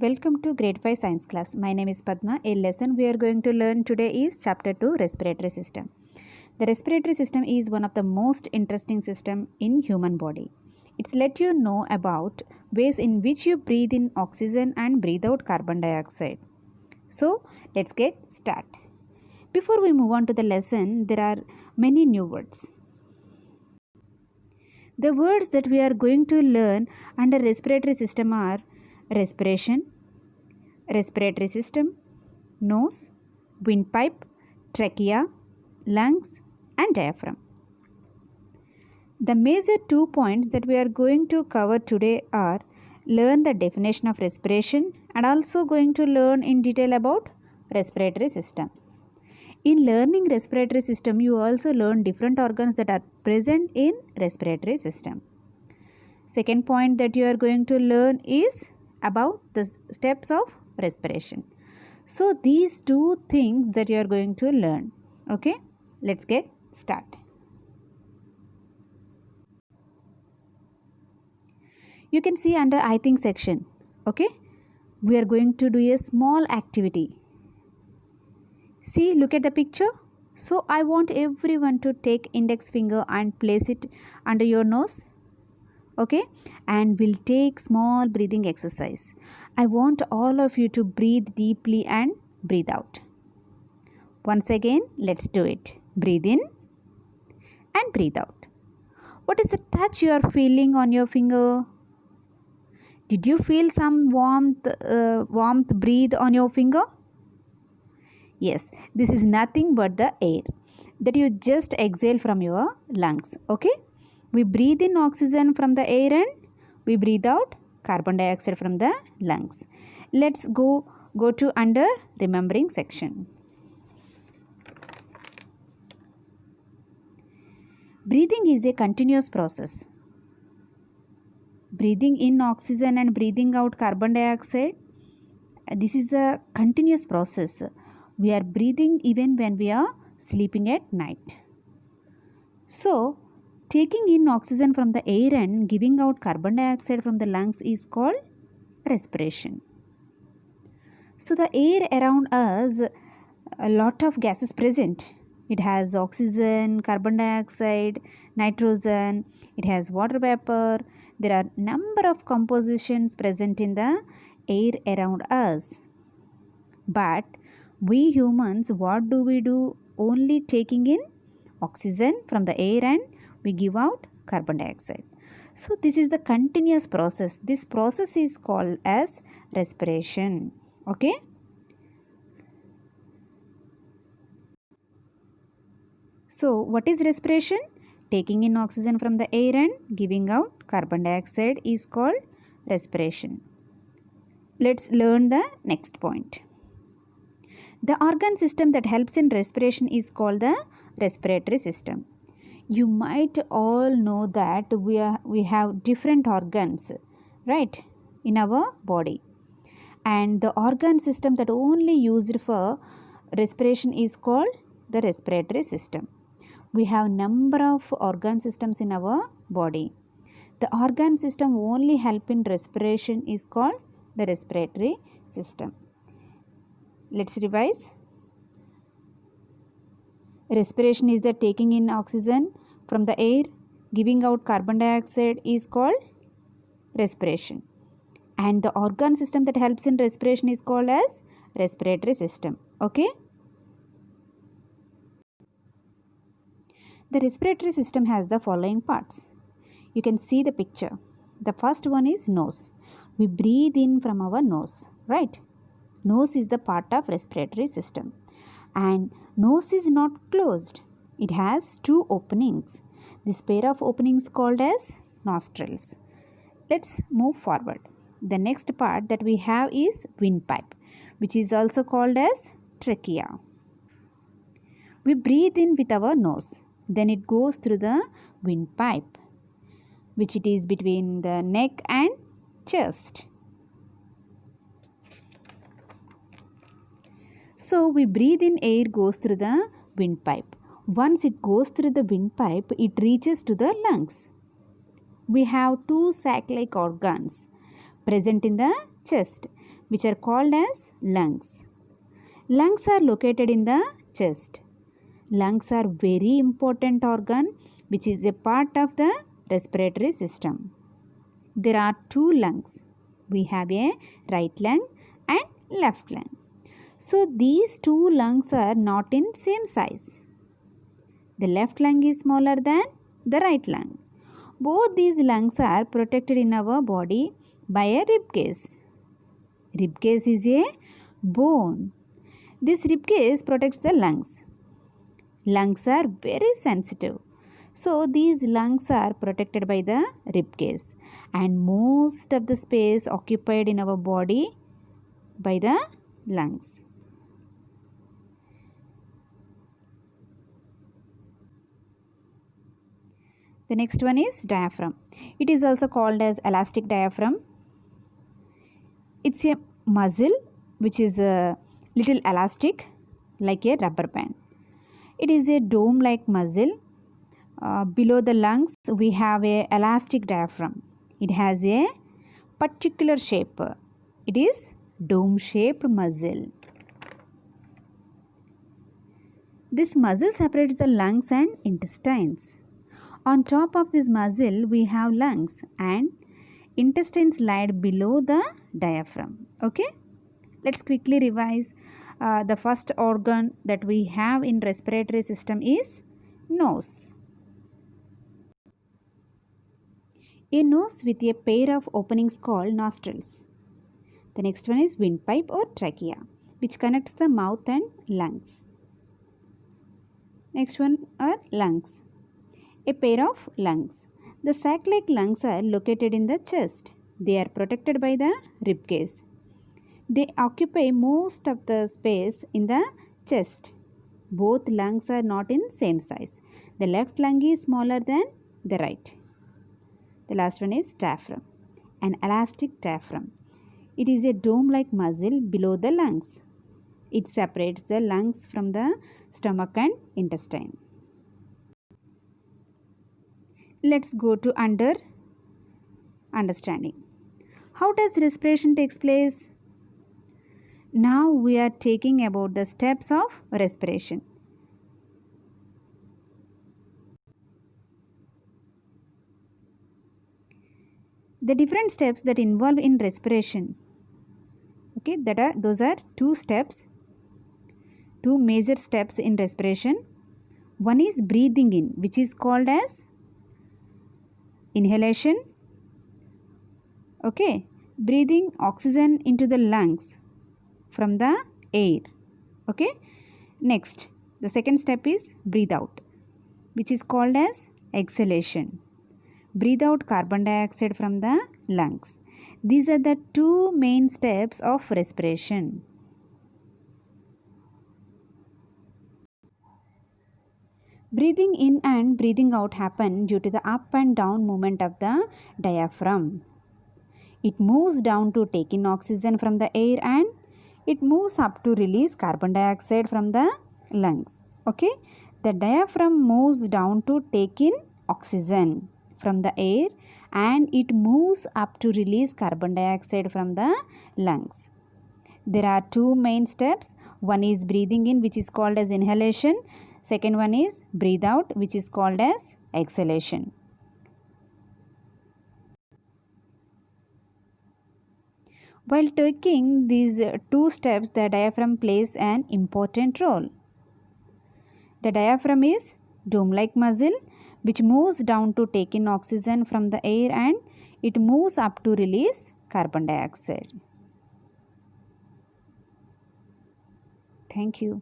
Welcome to Grade 5 Science class. My name is Padma. A lesson we are going to learn today is Chapter 2 Respiratory System. The respiratory system is one of the most interesting system in human body. It's let you know about ways in which you breathe in oxygen and breathe out carbon dioxide. So, let's get started. Before we move on to the lesson, there are many new words. The words that we are going to learn under respiratory system are respiration, respiratory system, nose, windpipe, trachea, lungs, and diaphragm. The major 2 points that we are going to cover today are learn the definition of respiration and also going to learn in detail about respiratory system. In learning respiratory system, you also learn different organs that are present in respiratory system. Second point that you are going to learn is about the steps of respiration. So these two things that you are going to learn. Okay, let's get started. You can see under I think section. Okay, we are going to do a small activity. See, look at the picture. So I want everyone to take index finger and place it under your nose. Okay, and we'll take small breathing exercise. I want all of you to breathe deeply and breathe out. Once again, let's do it. Breathe in and breathe out. What is the touch you are feeling on your finger? Did you feel some warmth breathe on your finger? Yes, this is nothing but the air that you just exhale from your lungs. Okay, we breathe in oxygen from the air and we breathe out carbon dioxide from the lungs. Let's go to under remembering section. Breathing is a continuous process. Breathing in oxygen and breathing out carbon dioxide, this is the continuous process. We are breathing even when we are sleeping at night. So, taking in oxygen from the air and giving out carbon dioxide from the lungs is called respiration. So, the air around us, a lot of gases present. It has oxygen, carbon dioxide, nitrogen, it has water vapor. There are number of compositions present in the air around us. But we humans, what do we do? Only taking in oxygen from the air and we give out carbon dioxide. So this is the continuous process. This process is called as respiration. Okay. So what is respiration? Taking in oxygen from the air and giving out carbon dioxide is called respiration. Let's learn the next point. The organ system that helps in respiration is called the respiratory system. You might all know that we have different organs, right, in our body. And the organ system that only used for respiration is called the respiratory system. We have number of organ systems in our body. The organ system only help in respiration is called the respiratory system. Let's revise. Respiration is the taking in oxygen from the air, giving out carbon dioxide is called respiration. And the organ system that helps in respiration is called as respiratory system. Okay. The respiratory system has the following parts. You can see the picture. The first one is nose. We breathe in from our nose, right? Nose is the part of respiratory system. And nose is not closed. It has two openings. This pair of openings called as nostrils. Let's move forward. The next part that we have is windpipe, which is also called as trachea. We breathe in with our nose. Then it goes through the windpipe, which it is between the neck and chest. So we breathe in, air goes through the windpipe. Once it goes through the windpipe, it reaches to the lungs. We have two sac-like organs present in the chest. which are called as lungs. Lungs are located in the chest. Lungs are very important organ which is a part of the respiratory system. There are two lungs. We have a right lung and left lung. So these two lungs are not in same size. The left lung is smaller than the right lung. Both these lungs are protected in our body by a rib cage. Rib cage is a bone. This rib cage protects the lungs. Lungs are very sensitive. So these lungs are protected by the rib cage, and most of the space occupied in our body by the lungs. The next one is diaphragm. It is also called as elastic diaphragm. It's a muscle which is a little elastic like a rubber band. It is a dome-like muscle. Below the lungs we have a elastic diaphragm. It has a particular shape. It is dome-shaped muscle. This muscle separates the lungs and intestines. On top of this muscle we have lungs and intestines lied below the diaphragm. Okay, let's quickly revise. The first organ that we have in respiratory system is nose. A nose with a pair of openings called nostrils. The next one is windpipe or trachea, which connects the mouth and lungs. Next one are lungs. A pair of lungs. The sac-like lungs are located in the chest. They are protected by the rib cage. They occupy most of the space in the chest. Both lungs are not in same size. The left lung is smaller than the right. The last one is diaphragm. An elastic diaphragm. It is a dome-like muscle below the lungs. It separates the lungs from the stomach and intestine. Let's go to understanding. How does respiration takes place? Now we are taking about the steps of respiration. The different steps that involve in respiration. Okay, those are two steps, two major steps in respiration. One is breathing in, which is called as inhalation. Okay, breathing oxygen into the lungs from the air. Okay, next the second step is breathe out, which is called as exhalation. Breathe out carbon dioxide from the lungs. These are the two main steps of respiration. Breathing in and breathing out happen due to the up and down movement of the diaphragm. It moves down to take in oxygen from the air and it moves up to release carbon dioxide from the lungs. Okay, the diaphragm moves down to take in oxygen from the air and it moves up to release carbon dioxide from the lungs. There are two main steps. One is breathing in, which is called as inhalation. Second one is breathe out, which is called as exhalation. While taking these two steps, the diaphragm plays an important role. The diaphragm is dome-like muscle which moves down to take in oxygen from the air and it moves up to release carbon dioxide. Thank you.